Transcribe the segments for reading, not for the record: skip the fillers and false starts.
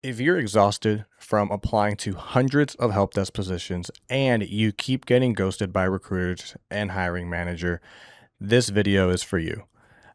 If you're exhausted from applying to hundreds of help desk positions and you keep getting ghosted by recruiters and hiring manager, this video is for you.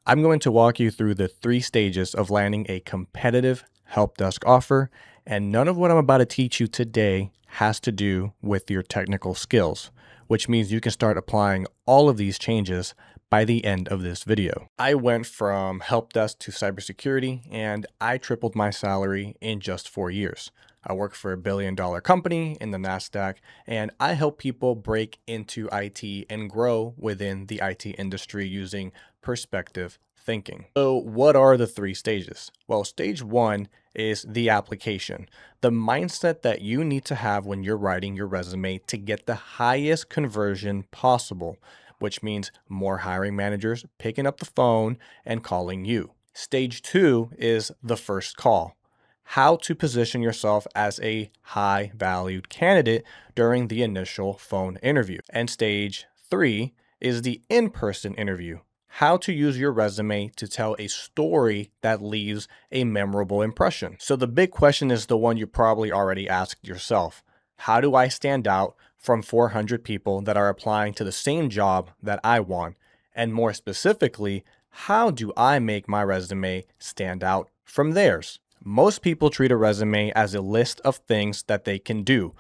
I'm going to walk you through the 3 stages of landing a competitive help desk offer, and none of what I'm about to teach you today has to do with your technical skills, which means you can start applying all of these changes by the end of this video. I went from help desk to cybersecurity, and I tripled my salary in just 4 years. I work for a billion-dollar company in the NASDAQ, and I help people break into IT and grow within the IT industry using perspective thinking. So what are the 3 stages? Well, stage 1 is the application, the mindset that you need to have when you're writing your resume to get the highest conversion possible, which means more hiring managers picking up the phone and calling you. Stage 2 is the first call, how to position yourself as a high valued candidate during the initial phone interview. And stage 3 is the in-person interview, how to use your resume to tell a story that leaves a memorable impression. So the big question is the one you probably already asked yourself. How do I stand out from 400 people that are applying to the same job that I want? And more specifically, how do I make my resume stand out from theirs? Most people treat a resume as a list of things that they can do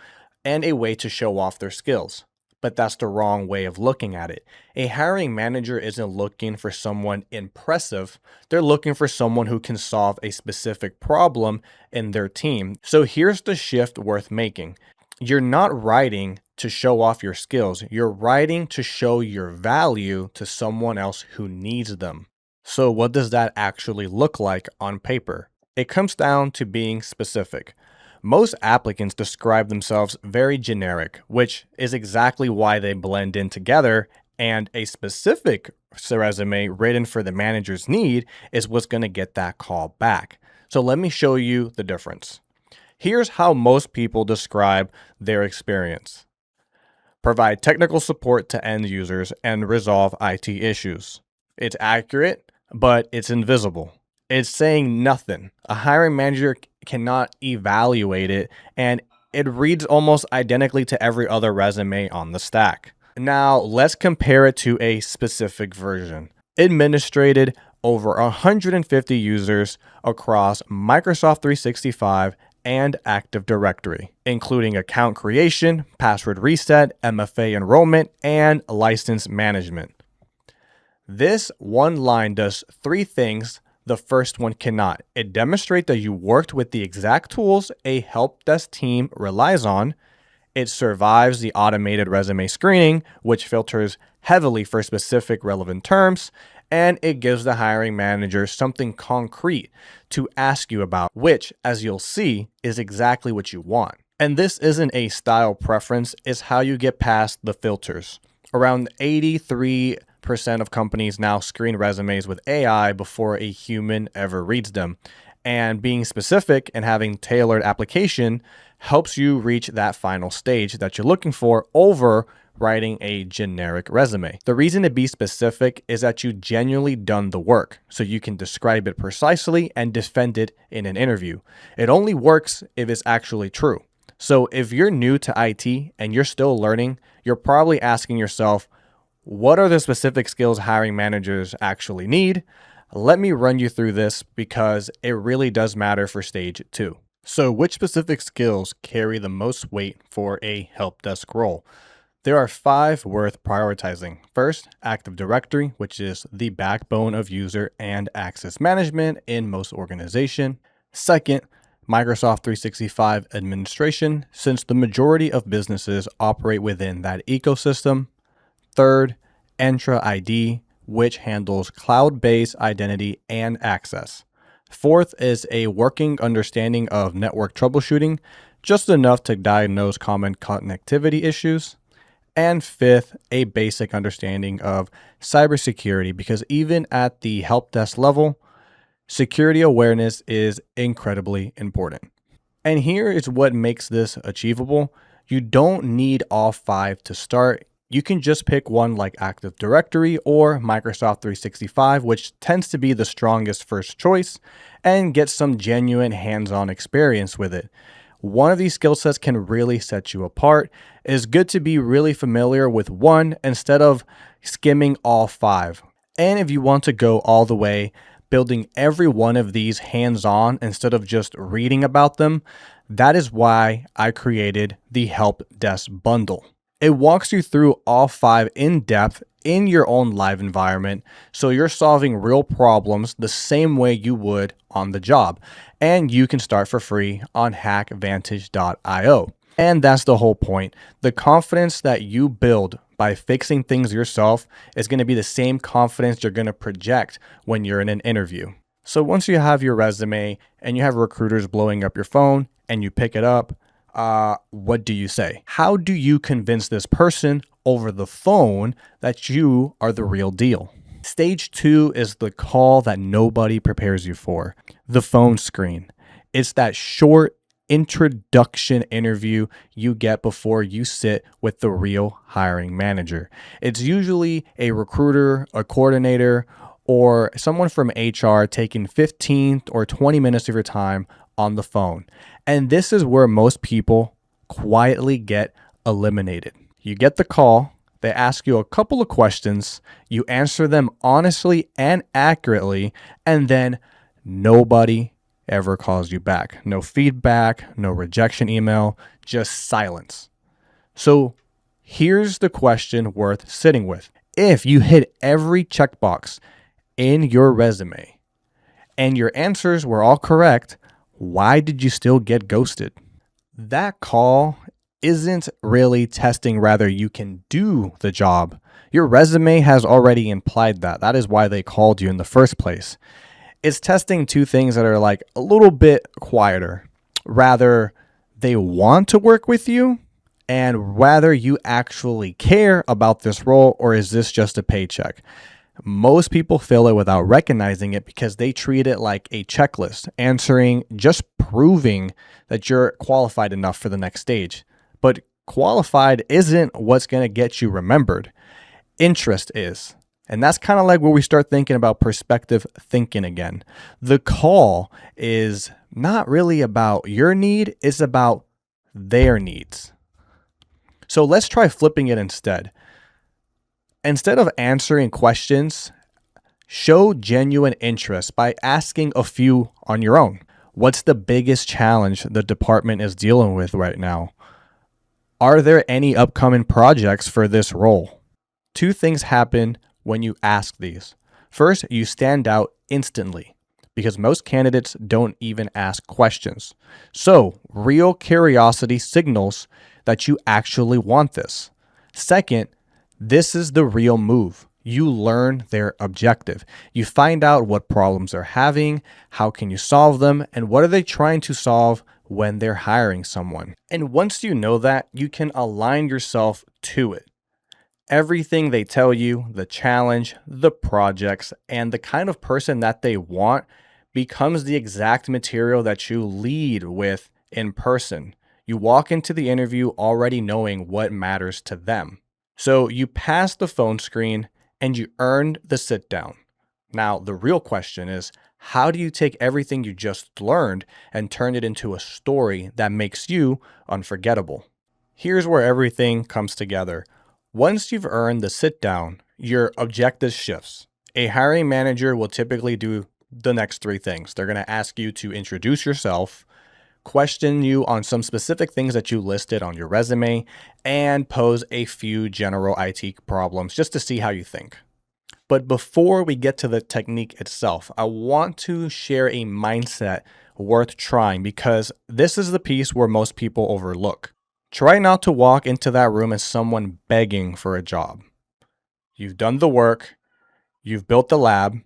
and a way to show off their skills. But that's the wrong way of looking at it. A hiring manager isn't looking for someone impressive. They're looking for someone who can solve a specific problem in their team. So here's the shift worth making. You're not writing to show off your skills. You're writing to show your value to someone else who needs them. So what does that actually look like on paper? It comes down to being specific. Most applicants describe themselves very generic, which is exactly why they blend in together, and a specific resume written for the manager's need is what's going to get that call back. So let me show you the difference. Here's how most people describe their experience. Provide technical support to end users and resolve IT issues. It's accurate, but it's invisible. It's saying nothing. A hiring manager cannot evaluate it, and it reads almost identically to every other resume on the stack. Now, let's compare it to a specific version. Administrated over 150 users across Microsoft 365 and Active Directory, including account creation, password reset, MFA enrollment, and license management. This one line does 3 things the first one cannot. It demonstrates that you worked with the exact tools a help desk team relies on. It survives the automated resume screening, which filters heavily for specific relevant terms, and it gives the hiring manager something concrete to ask you about, which, as you'll see, is exactly what you want. And this isn't a style preference, it's how you get past the filters. Around 83% of companies now screen resumes with AI before a human ever reads them. And being specific and having tailored application helps you reach that final stage that you're looking for over writing a generic resume. The reason to be specific is that you genuinely done the work, so you can describe it precisely and defend it in an interview. It only works if it's actually true. So if you're new to IT and you're still learning, you're probably asking yourself, what are the specific skills hiring managers actually need? Let me run you through this because it really does matter for stage 2. So which specific skills carry the most weight for a help desk role? There are 5 worth prioritizing. First, Active Directory, which is the backbone of user and access management in most organizations. Second, Microsoft 365 administration, since the majority of businesses operate within that ecosystem. Third, Entra ID, which handles cloud-based identity and access. Fourth is a working understanding of network troubleshooting, just enough to diagnose common connectivity issues. And fifth, a basic understanding of cybersecurity, because even at the help desk level, security awareness is incredibly important. And here is what makes this achievable. You don't need all 5 to start. You can just pick one like Active Directory or Microsoft 365, which tends to be the strongest first choice, and get some genuine hands-on experience with it. One of these skill sets can really set you apart. It is good to be really familiar with one instead of skimming all five. And if you want to go all the way, building every one of these hands-on instead of just reading about them, that is why I created the Help Desk Bundle. It walks you through all five in depth in your own live environment, so you're solving real problems the same way you would on the job. And you can start for free on hackvantage.io. And that's the whole point. The confidence that you build by fixing things yourself is going to be the same confidence you're going to project when you're in an interview. So once you have your resume and you have recruiters blowing up your phone and you pick it up, what do you say? How do you convince this person over the phone that you are the real deal? Stage 2 is the call that nobody prepares you for, the phone screen. It's that short introduction interview you get before you sit with the real hiring manager. It's usually a recruiter, a coordinator, or someone from HR taking 15 or 20 minutes of your time on the phone. And this is where most people quietly get eliminated. You get the call, they ask you a couple of questions, you answer them honestly and accurately, and then nobody ever calls you back. No feedback, no rejection email, just silence. So here's the question worth sitting with. If you hit every checkbox in your resume and your answers were all correct, why did you still get ghosted? That call isn't really testing whether you can do the job. Your resume has already implied that. That is why they called you in the first place. It's testing two things that are like a little bit quieter. Rather, they want to work with you and whether you actually care about this role or is this just a paycheck. Most people fail it without recognizing it because they treat it like a checklist, answering, just proving that you're qualified enough for the next stage. But qualified isn't what's going to get you remembered. Interest is. And that's kind of like where we start thinking about perspective thinking again. The call is not really about your need, it's about their needs. So let's try flipping it instead. Instead of answering questions, show genuine interest by asking a few on your own. What's the biggest challenge the department is dealing with right now? Are there any upcoming projects for this role? Two things happen when you ask these. First, you stand out instantly because most candidates don't even ask questions. So, real curiosity signals that you actually want this. Second, this is the real move. You learn their objective. You find out what problems they're having, how can you solve them, and what are they trying to solve when they're hiring someone. And once you know that, you can align yourself to it. Everything they tell you, the challenge, the projects, and the kind of person that they want becomes the exact material that you lead with in person. You walk into the interview already knowing what matters to them. So you pass the phone screen and you earned the sit down. Now, the real question is, how do you take everything you just learned and turn it into a story that makes you unforgettable? Here's where everything comes together. Once you've earned the sit down, your objective shifts. A hiring manager will typically do the next three things. They're going to ask you to introduce yourself, question you on some specific things that you listed on your resume, and pose a few general IT problems just to see how you think. But before we get to the technique itself, I want to share a mindset worth trying because this is the piece where most people overlook. Try not to walk into that room as someone begging for a job. You've done the work, you've built the lab,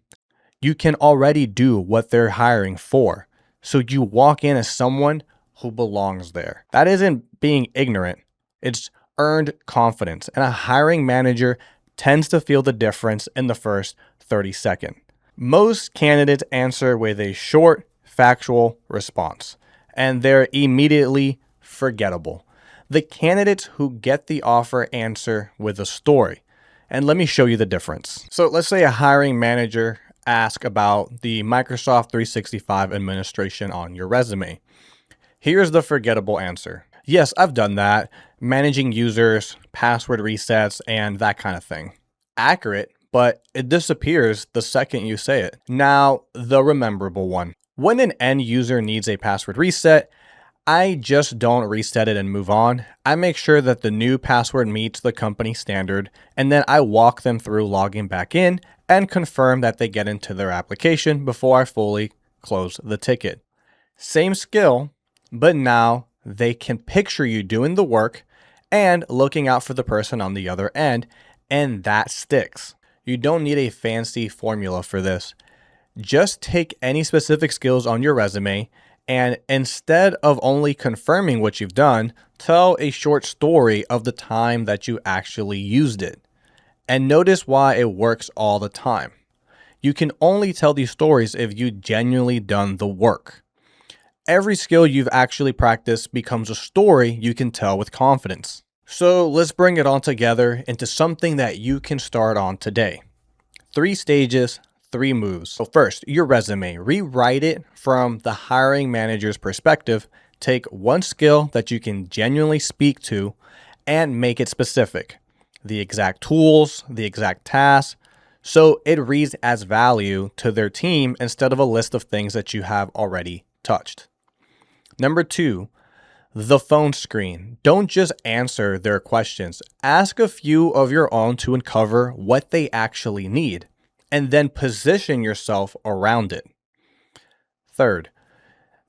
you can already do what they're hiring for. So you walk in as someone who belongs there. That isn't being ignorant. It's earned confidence. And a hiring manager tends to feel the difference in the first 30 seconds. Most candidates answer with a short, factual response, and they're immediately forgettable. The candidates who get the offer answer with a story. And let me show you the difference. So let's say a hiring manager asks about the Microsoft 365 administration on your resume. Here's the forgettable answer. Yes, I've done that. Managing users, password resets, and that kind of thing. Accurate, but it disappears the second you say it. Now, the rememberable one. When an end user needs a password reset, I just don't reset it and move on. I make sure that the new password meets the company standard, and then I walk them through logging back in and confirm that they get into their application before I fully close the ticket. Same skill, but now they can picture you doing the work and looking out for the person on the other end, and that sticks. You don't need a fancy formula for this. Just take any specific skills on your resume, and instead of only confirming what you've done, tell a short story of the time that you actually used it. And notice why it works all the time. You can only tell these stories if you genuinely done the work. Every skill you've actually practiced becomes a story you can tell with confidence. So let's bring it all together into something that you can start on today. 3 stages, 3 moves. So first, your resume. Rewrite it from the hiring manager's perspective. Take one skill that you can genuinely speak to and make it specific. The exact tools, the exact tasks, so it reads as value to their team instead of a list of things that you have already touched. Number 2, the phone screen. Don't just answer their questions. Ask a few of your own to uncover what they actually need, and then position yourself around it. Third,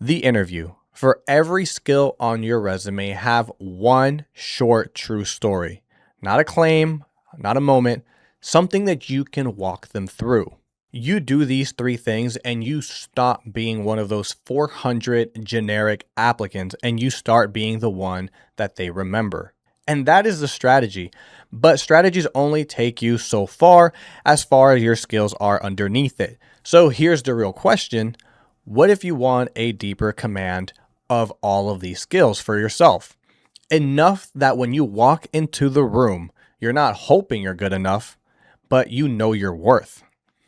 the interview. For every skill on your resume, have one short true story. Not a claim, not a moment, something that you can walk them through. You do these 3 things and you stop being one of those 400 generic applicants and you start being the one that they remember. And that is the strategy. But strategies only take you so far as your skills are underneath it. So here's the real question. What if you want a deeper command of all of these skills for yourself? Enough that when you walk into the room, you're not hoping you're good enough, but you know your worth.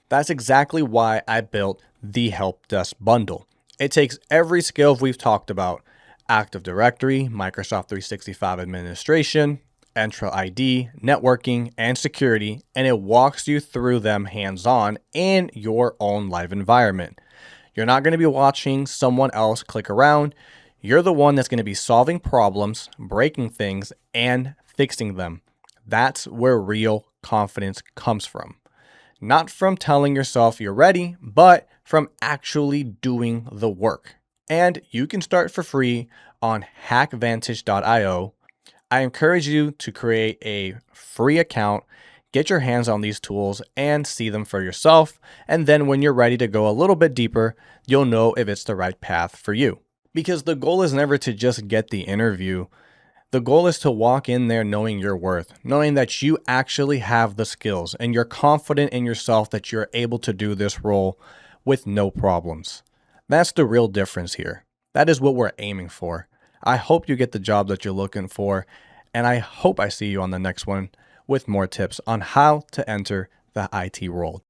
That's exactly why I built the Help Desk Bundle. It takes every skill we've talked about: Active Directory, Microsoft 365 administration, Entra ID, networking, and security, and it walks you through them hands-on in your own live environment. You're not going to be watching someone else click around. You're the one that's going to be solving problems, breaking things, and fixing them. That's where real confidence comes from. Not from telling yourself you're ready, but from actually doing the work. And you can start for free on hackvantage.io. I encourage you to create a free account, get your hands on these tools, and see them for yourself. And then when you're ready to go a little bit deeper, you'll know if it's the right path for you. Because the goal is never to just get the interview. The goal is to walk in there knowing your worth, knowing that you actually have the skills and you're confident in yourself that you're able to do this role with no problems. That's the real difference here. That is what we're aiming for. I hope you get the job that you're looking for, and I hope I see you on the next one with more tips on how to enter the IT world.